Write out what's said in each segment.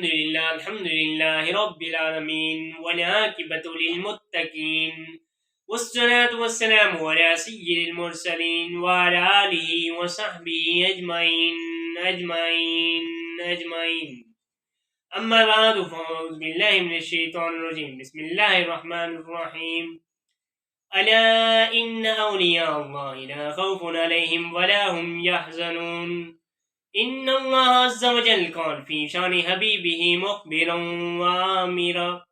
الحمد لله رب العالمين والعاقبة للمتقين والصلاة والسلام على سيد المرسلين وعلى آله وصحبه أجمعين أما بعد فأعوذ بالله من الشيطان الرجيم بسم الله الرحمن الرحيم ألا إن أولياء الله لا خوف عليهم ولا هم يحزنون إن الله عز وجل قال في شان حبيبه مخبرا وآمرا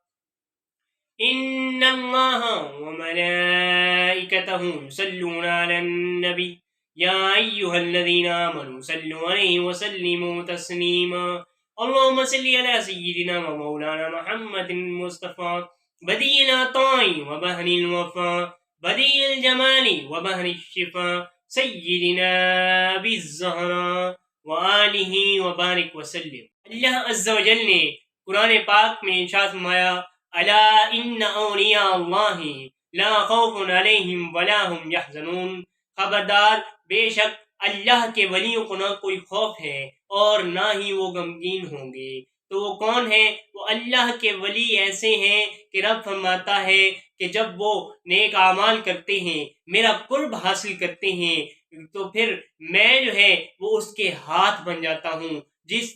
إن الله وملائكته يصلون على النبي يا أيها الذين آمنوا صلوا عليه وسلموا تسليما اللهم صل على سيدنا ومولانا محمد المصطفى بديع العطاء وبهر الوفاء بديع الجمال وبهر الشفاء سيدنا أبي الزهراء وآلہ وبارک وسلم۔ اللہ عز و جل نے قرآن پاک میں ارشاد فرمایا الا ان اولیاء اللہ لا خوف علیہم ولا هم یحزنون، خبردار بے شک اللہ کے ولیوں کو نہ کوئی خوف ہے اور نہ ہی وہ غمگین ہوں گے۔ تو وہ کون ہے؟ وہ اللہ کے ولی ایسے ہیں کہ رب فرماتا ہے کہ جب وہ نیک اعمال کرتے ہیں، میرا قرب حاصل کرتے ہیں، تو پھر میں جو ہے وہ اس کے ہاتھ بن جاتا ہوں، جس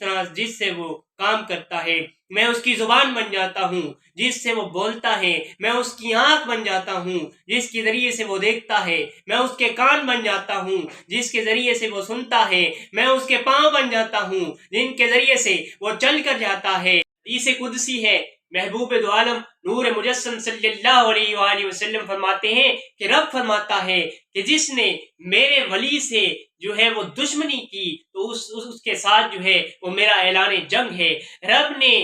سے وہ کام کرتا ہے میں اس کی زبان بن جاتا ہوں، جس سے وہ بولتا ہے میں اس کی آنکھ بن جاتا ہوں، جس کے ذریعے سے وہ دیکھتا ہے میں اس کے کان بن جاتا ہوں، جس کے ذریعے سے وہ سنتا ہے میں اس کے پاؤں بن جاتا ہوں، جن کے ذریعے سے وہ چل کر جاتا ہے۔ حدیث قدسی ہے، محبوب دو عالم نور مجسم صلی اللہ علیہ وآلہ وسلم فرماتے ہیں کہ رب فرماتا ہے کہ جس نے میرے ولی سے جو ہے وہ دشمنی کی تو اس کے ساتھ جو ہے وہ میرا اعلان جنگ ہے۔ رب نے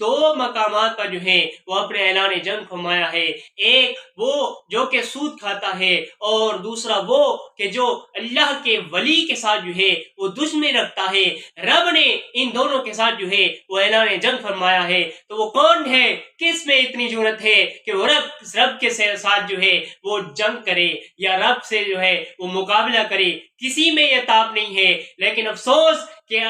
دو مقامات پر جو ہے وہ اپنے اعلان جنگ فرمایا ہے، ایک وہ جو کہ سود کھاتا ہے اور دوسرا وہ کہ جو اللہ کے ولی کے ساتھ جو ہے وہ دشمنی رکھتا ہے۔ رب نے ان دونوں کے ساتھ جو ہے وہ اعلان جنگ فرمایا ہے، تو وہ کون ہے؟ کس میں اتنی جرت ہے کہ وہ رب کے ساتھ جو ہے وہ جنگ کرے یا رب سے جو ہے وہ مقابلہ کرے؟ کسی میں یہ تاب نہیں ہے۔ لیکن افسوس کہ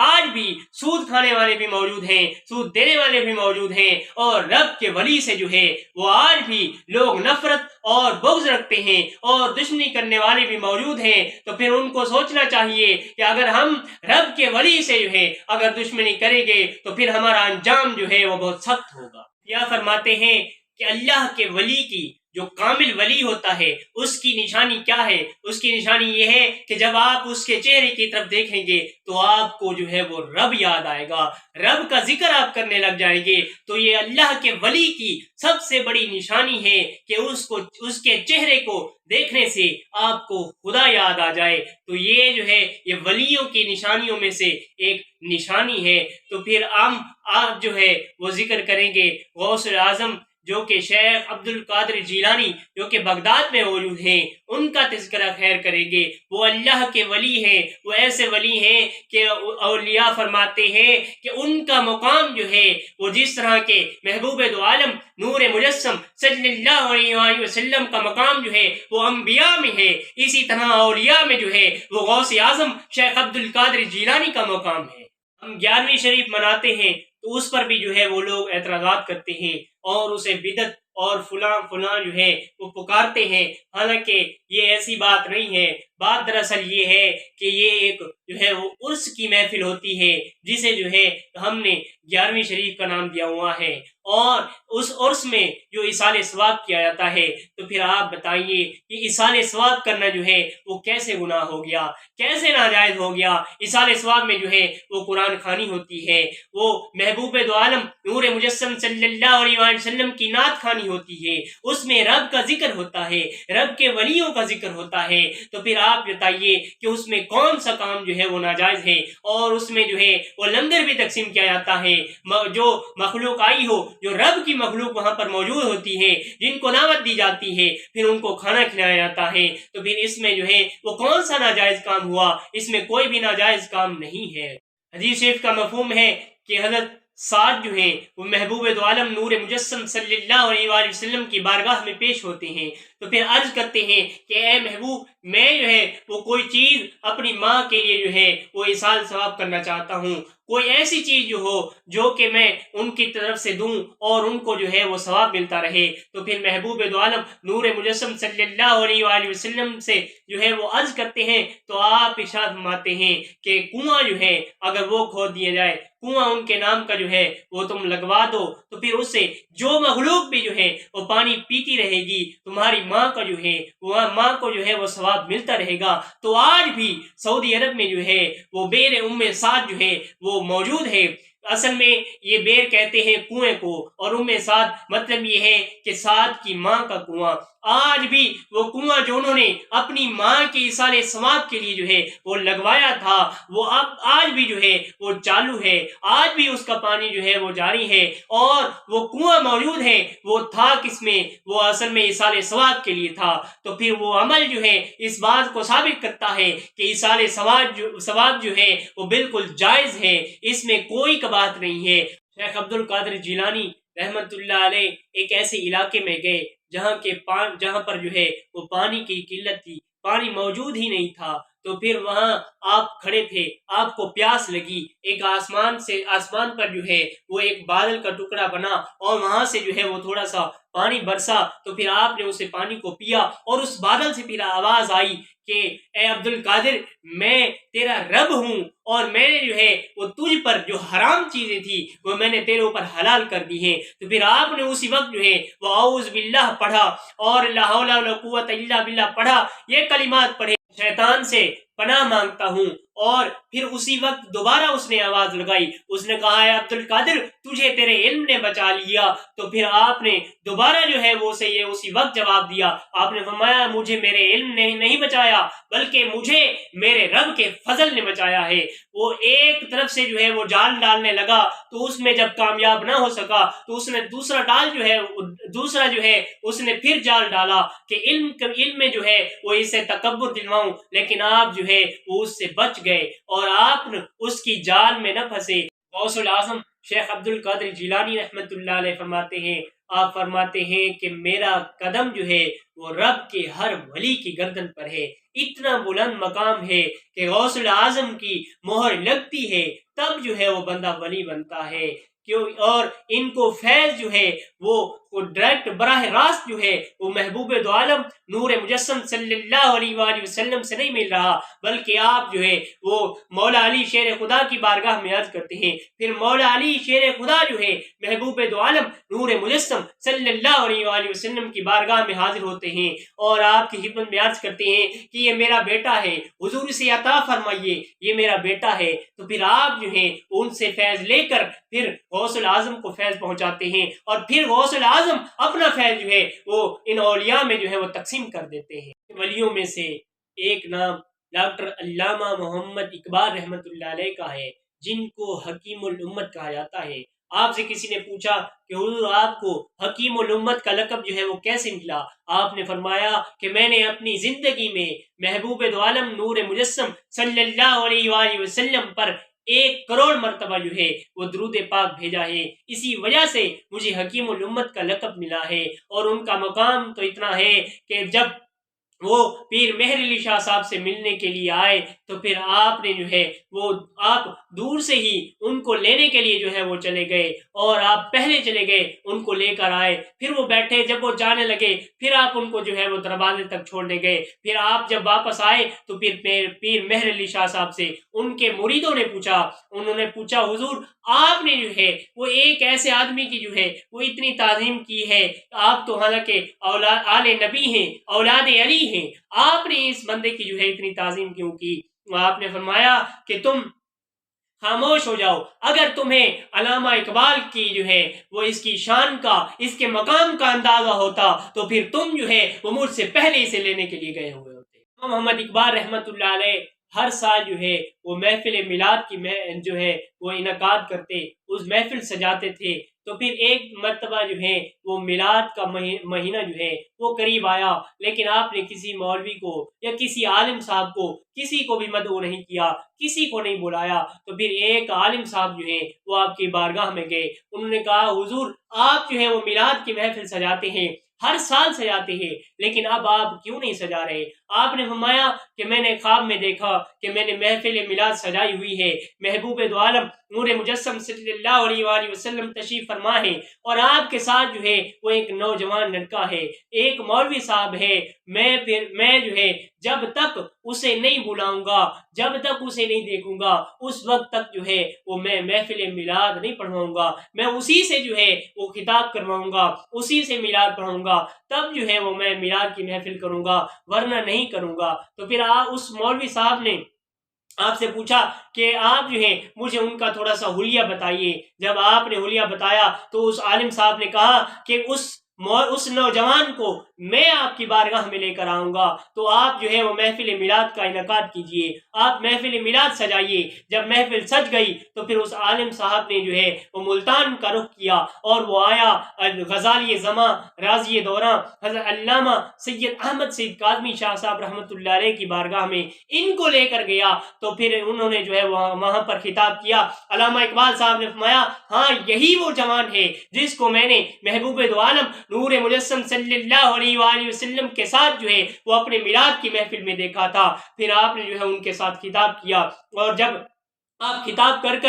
آج بھی سود کھانے والے بھی موجود ہیں، سود دینے والے بھی موجود ہیں، اور رب کے ولی سے جو ہے وہ آج بھی لوگ نفرت اور بغض رکھتے ہیں اور دشمنی کرنے والے بھی موجود ہیں۔ تو پھر ان کو سوچنا چاہیے کہ اگر ہم رب کے ولی سے جو ہے اگر دشمنی کریں گے تو پھر ہمارا انجام جو ہے وہ بہت سخت ہوگا۔ یا فرماتے ہیں کہ اللہ کے ولی کی جو کامل ولی ہوتا ہے اس کی نشانی کیا ہے؟ اس کی نشانی یہ ہے کہ جب آپ اس کے چہرے کی طرف دیکھیں گے تو آپ کو جو ہے وہ رب یاد آئے گا، رب کا ذکر آپ کرنے لگ جائیں گے۔ تو یہ اللہ کے ولی کی سب سے بڑی نشانی ہے کہ اس کے چہرے کو دیکھنے سے آپ کو خدا یاد آ جائے۔ تو یہ جو ہے یہ ولیوں کی نشانیوں میں سے ایک نشانی ہے۔ تو پھر آپ جو ہے وہ ذکر کریں گے غوث اعظم جو کہ شیخ عبد القادر جیلانی جو کہ بغداد میں موجود ہیں، ان کا تذکرہ خیر کریں گے۔ وہ اللہ کے ولی ہیں، وہ ایسے ولی ہیں کہ اولیاء فرماتے ہیں کہ ان کا مقام جو ہے وہ جس طرح کے محبوب دو عالم نور مجسم صلی اللہ علیہ وآلہ وسلم کا مقام جو ہے وہ انبیاء میں ہے، اسی طرح اولیاء میں جو ہے وہ غوث اعظم شیخ عبد القادر جیلانی کا مقام ہے۔ ہم 11ویں شریف مناتے ہیں تو اس پر بھی جو ہے وہ لوگ اعتراضات کرتے ہیں اور اسے بدعت اور فلاں جو ہے وہ پکارتے ہیں، حالانکہ یہ ایسی بات نہیں ہے۔ بات دراصل یہ ہے کہ یہ ایک جو ہے وہ عرس کی محفل ہوتی ہے جسے جو ہے ہم نے 11ویں شریف کا نام دیا ہوا ہے، اور اس عرس میں جو ایصال ثواب کیا جاتا ہے۔ تو پھر آپ بتائیے کہ ایصال ثواب کرنا جو ہے وہ کیسے گناہ ہو گیا، کیسے ناجائز ہو گیا؟ ایصال ثواب میں جو ہے وہ قرآن خوانی ہوتی ہے، وہ محبوب دو عالم نور مجسم صلی اللہ علیہ وسلم کی نعت خوانی ہوتی ہے، اس میں رب کا ذکر ہوتا ہے، رب کے ولیوں کا ذکر ہوتا ہے۔ تو پھر آپ بتائیے کہ اس میں کون سا کام جو ہے وہ ناجائز ہے؟ اور اس میں جو ہے وہ لنگر بھی تقسیم کیا جاتا ہے، جو مخلوق آئی ہو، جو رب کی مخلوق وہاں پر موجود ہوتی ہے، جن کو دعوت دی جاتی ہے، پھر ان کو کھانا کھلایا جاتا ہے۔ تو پھر اس میں جو ہے وہ کون سا ناجائز کام ہوا؟ اس میں کوئی بھی ناجائز کام نہیں ہے۔ حدیث شریف کا مفہوم ہے کہ حضرت سعد جو ہیں وہ محبوب دو عالم نور مجسم صلی اللہ علیہ وآلہ وسلم کی بارگاہ میں پیش ہوتے ہیں، تو پھر عرض کرتے ہیں کہ اے محبوب میں جو ہے وہ کوئی چیز اپنی ماں کے لیے جو ہے وہ ایصال ثواب کرنا چاہتا ہوں، کوئی ایسی چیز جو ہو جو کہ میں ان کی طرف سے دوں اور ان کو جو ہے وہ ثواب ملتا رہے۔ تو پھر محبوب دو عالم نور مجسم صلی اللہ علیہ وآلہ وسلم سے جو ہے وہ عرض کرتے ہیں تو آپ ارشاد فرماتے ہیں کہ کنواں جو ہے اگر وہ کھود دیا جائے، کنواں ان کے نام کا جو ہے وہ تم لگوا دو، تو پھر اس سے جو مخلوق بھی جو ہے وہ پانی پیتی رہے گی، تمہاری ماں کا جو ہے وہ ماں کو جو ہے وہ ثواب ملتا رہے گا۔ تو آج بھی سعودی عرب میں جو ہے وہ بیر سعد جو ہے وہ موجود ہے۔ اصل میں یہ بیر کہتے ہیں کنویں کو، اور سعد مطلب یہ ہے کہ سعد کی ماں کا کنواں۔ آج بھی وہ کنواں جو انہوں نے اپنی ماں کے ایصال ثواب کے لیے جو ہے وہ لگوایا تھا، وہ اب آج بھی جو ہے وہ چالو ہے، آج بھی اس کا پانی جو ہے وہ جاری ہے، اور وہ کنواں موجود ہے وہ تھا کس میں؟ وہ اصل میں ایصال ثواب کے لیے تھا۔ تو پھر وہ عمل جو ہے اس بات کو ثابت کرتا ہے کہ ایصال ثواب جو ہے وہ بالکل جائز ہے، اس میں کوئی بات نہیں ہے۔ شیخ عبد القادر جیلانی رحمت اللہ علیہ ایک ایسے علاقے میں گئے جہاں پر جو ہے وہ پانی کی قلت تھی، پانی موجود ہی نہیں تھا۔ تو پھر وہاں آپ کھڑے تھے، آپ کو پیاس لگی، ایک آسمان پر جو ہے وہ ایک بادل کا ٹکڑا بنا اور وہاں سے جو ہے وہ تھوڑا سا پانی برسا، تو پھر آپ نے اسے پانی کو پیا، اور اس بادل سے پھر آواز آئی کہ اے عبد القادر، میں تیرا رب ہوں، اور میں نے جو ہے وہ تجھ پر جو حرام چیزیں تھی وہ میں نے تیرے اوپر حلال کر دی ہیں۔ تو پھر آپ نے اسی وقت جو ہے وہ اعوذ باللہ پڑھا، اور لا حول ولا قوت الا باللہ پڑھا، یہ کلمات پڑھے، شیطان سے پناہ مانگتا ہوں۔ اور پھر اسی وقت دوبارہ اس نے آواز لگائی، اس نے کہا ہے عبد القادر، تجھے تیرے علم نے بچا لیا۔ تو پھر آپ نے دوبارہ جو ہے وہ اسے اسی وقت جواب دیا، آپ نے فرمایا مجھے میرے علم نے نہیں بچایا، بلکہ مجھے میرے رب کے فضل نے بچایا ہے۔ وہ ایک طرف سے جو ہے وہ جال ڈالنے لگا، تو اس میں جب کامیاب نہ ہو سکا تو اس نے دوسرا جو ہے اس نے پھر جال ڈالا کہ علم میں جو ہے وہ اسے تکبر دلواؤں، لیکن آپ جو ہے وہ اس سے بچ گئے اور آپ اس کی جال میں نہ پھنسے۔ غوث العظم شیخ عبد القادر جیلانی رحمت اللہ علیہ فرماتے ہیں، آپ فرماتے ہیں کہ میرا قدم جو ہے وہ رب کے ہر ولی کی گردن پر ہے۔ اتنا بلند مقام ہے کہ غوث العظم کی مہر لگتی ہے تب جو ہے وہ بندہ ولی بنتا ہے، اور ان کو فیض جو ہے وہ ڈائریکٹ براہ راست جو ہے وہ محبوب دو عالم نور مجسم صلی اللہ علیہ وآلہ وسلم سے نہیں مل رہا، بلکہ آپ جو ہے وہ مولا علی شیر خدا کی بارگاہ میں عرض کرتے ہیں، پھر مولا علی شیر خدا جو ہے محبوب دو عالم نور مجسم صلی اللہ علیہ وآلہ وسلم کی بارگاہ میں حاضر ہوتے ہیں اور آپ کی خدمت میں عرض کرتے ہیں کہ یہ میرا بیٹا ہے، حضور سے عطا فرمائیے، یہ میرا بیٹا ہے۔ تو پھر آپ جو ہے ان سے فیض لے کر پھر غوث العظم کو فیض پہنچاتے ہیں، اور پھر غوث العظم اپنا فیض جو ہے وہ ان اولیاء میں جو ہے وہ تقسیم کر دیتے ہیں۔ ولیوں میں سے ایک نام ڈاکٹر علامہ محمد اقبال رحمت اللہ علیہ کا ہے، جن کو حکیم الامت کہا جاتا ہے۔ آپ سے کسی نے پوچھا کہ حضور آپ کو حکیم الامت کا لقب جو ہے وہ کیسے ملا؟ آپ نے فرمایا کہ میں نے اپنی زندگی میں محبوب دو عالم نور مجسم صلی اللہ علیہ وآلہ وسلم پر 1 کروڑ مرتبہ جو ہے وہ درود پاک بھیجا ہے، اسی وجہ سے مجھے حکیم الامت کا لقب ملا ہے۔ اور ان کا مقام تو اتنا ہے کہ جب وہ پیر مہر علی شاہ صاحب سے ملنے کے لیے آئے تو پھر آپ نے جو ہے وہ آپ دور سے ہی ان کو لینے کے لیے جو ہے وہ چلے گئے، اور آپ پہلے چلے گئے ان کو لے کر آئے، پھر وہ بیٹھے، جب وہ جانے لگے پھر آپ ان کو جو ہے وہ دروازے تک چھوڑنے گئے، پھر آپ جب واپس آئے تو پھر پیر مہر علی شاہ صاحب سے ان کے مریدوں نے پوچھا، انہوں نے پوچھا حضور آپ نے جو ہے وہ ایک ایسے آدمی کی جو ہے وہ اتنی تعظیم کی ہے، آپ تو حالانکہ آل نبی ہیں، اولاد علی ہیں، آپ نے اس بندے کی جو ہے اتنی تعظیم کیوں کی؟ آپ نے فرمایا کہ تم خاموش ہو جاؤ، اگر تمہیں علامہ اقبال کی جو ہے وہ اس کی شان کا، اس کے مقام کا اندازہ ہوتا تو پھر تم جو ہے وہ مجھ سے پہلے اسے لینے کے لیے گئے ہوئے ہوتے۔ محمد اقبال رحمت اللہ علیہ ہر سال جو ہے وہ محفل میلاد کی جو ہے وہ انعقاد کرتے، اس محفل سجاتے تھے۔ تو پھر ایک مرتبہ جو ہے وہ میلاد کا مہینہ جو ہے وہ قریب آیا، لیکن آپ نے کسی مولوی کو یا کسی عالم صاحب کو کسی کو بھی مدعو نہیں کیا، کسی کو نہیں بلایا۔ تو پھر ایک عالم صاحب جو ہے وہ آپ کی بارگاہ میں گئے، انہوں نے کہا حضور آپ جو ہے وہ میلاد کی محفل سجاتے ہیں، ہر سال سجاتے ہیں، لیکن اب آپ کیوں نہیں سجا رہے؟ آپ نے فرمایا کہ میں نے خواب میں دیکھا کہ میں نے محفل میلاد سجائی ہوئی ہے، محبوب دو عالم نور مجسم صلی اللہ علیہ وآلہ وسلم تشریف فرما ہے، اور آپ کے ساتھ جو ہے وہ ایک نوجوان لڑکا ہے، ایک مولوی صاحب ہے۔ میں جو ہے جب تک اسے نہیں بلاؤں گا، جب تک اسے نہیں دیکھوں گا، اس وقت تک جو ہے وہ میں محفل میلاد نہیں پڑھواؤں گا، میں اسی سے جو ہے وہ خطاب کرواؤں گا، اسی سے میلاد پڑھاؤں گا، تب جو ہے وہ میں میلاد کی محفل کروں گا، ورنہ نہیں کروں گا۔ تو پھر اس مولوی صاحب نے آپ سے پوچھا کہ آپ جو ہے مجھے ان کا تھوڑا سا حلیہ بتائیے۔ جب آپ نے حلیہ بتایا تو اس عالم صاحب نے کہا کہ اس نوجوان کو میں آپ کی بارگاہ میں لے کر آؤں گا، تو آپ جو ہے وہ محفل میلاد کا انعقاد کیجئے، آپ محفل میلاد سجائیے۔ جب محفل سج گئی تو پھر اس عالم صاحب نے جو ہے وہ ملتان کا رخ کیا، اور وہ آیا غزالی زماں راضی دوراں حضرت علامہ سید احمد سید کاظمی شاہ صاحب رحمۃ اللہ علیہ کی بارگاہ میں ان کو لے کر گیا۔ تو پھر انہوں نے جو ہے وہاں پر خطاب کیا۔ علامہ اقبال صاحب نے فرمایا ہاں یہی وہ جوان ہے جس کو میں نے محبوب دو عالم نور مجسم صلی اللہ علیہ وآلہ وسلم کے ساتھ جو ہے وہ اپنے میلاد کی محفل میں دیکھا تھا۔ پھر آپ نے جو ہے ان کے ساتھ خطاب کیا، اور جب آپ خطاب کر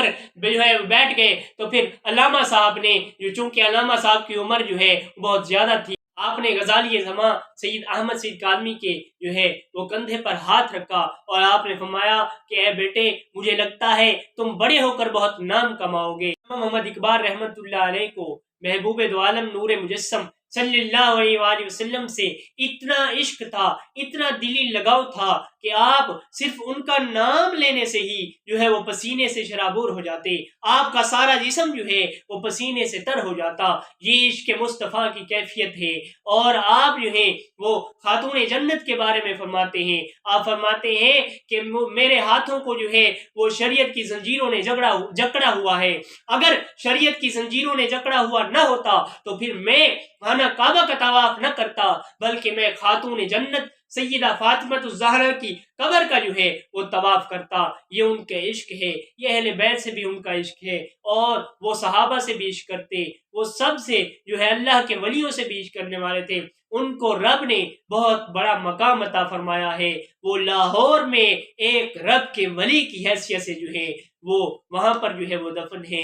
جو ہے بیٹھ گئے تو پھر علامہ صاحب نے چونکہ علامہ صاحب کی عمر جو ہے بہت زیادہ تھی، آپ نے غزالی زماں سید احمد سید کاظمی کے جو ہے وہ کندھے پر ہاتھ رکھا، اور آپ نے فرمایا کہ اے بیٹے مجھے لگتا ہے تم بڑے ہو کر بہت نام کماؤ گے۔ محمد اقبال رحمت اللہ علیہ کو محبوب دو عالم نور مجسم صلی اللہ علیہ وآلہ وسلم سے اتنا عشق تھا، اتنا دلی لگاؤ تھا کہ آپ صرف ان کا نام لینے سے ہی جو ہے وہ پسینے سے شرابور ہو جاتے، آپ کا سارا جسم جو ہے وہ پسینے سے تر ہو جاتا۔ یہ عشق مصطفیٰ کی کیفیت ہے۔ اور آپ جو ہے وہ خاتون جنت کے بارے میں فرماتے ہیں، آپ فرماتے ہیں کہ میرے ہاتھوں کو جو ہے وہ شریعت کی زنجیروں نے جکڑا ہوا ہے، اگر شریعت کی زنجیروں نے جکڑا ہوا نہ ہوتا تو پھر میں خانہ کعبہ کا طواف نہ کرتا، بلکہ میں خاتون جنت سیدہ فاطمہ الزہرا کی قبر کا جو ہے وہ طواف کرتا۔ یہ ان کے عشق ہے، یہ اہل بیت سے بھی ان کا عشق ہے، اور وہ صحابہ سے بھی عشق کرتے، وہ سب سے جو ہے اللہ کے ولیوں سے بھی عشق کرنے والے تھے۔ ان کو رب نے بہت بڑا مقام عطا فرمایا ہے، وہ لاہور میں ایک رب کے ولی کی حیثیت سے جو ہے وہ وہاں پر جو ہے وہ دفن ہے۔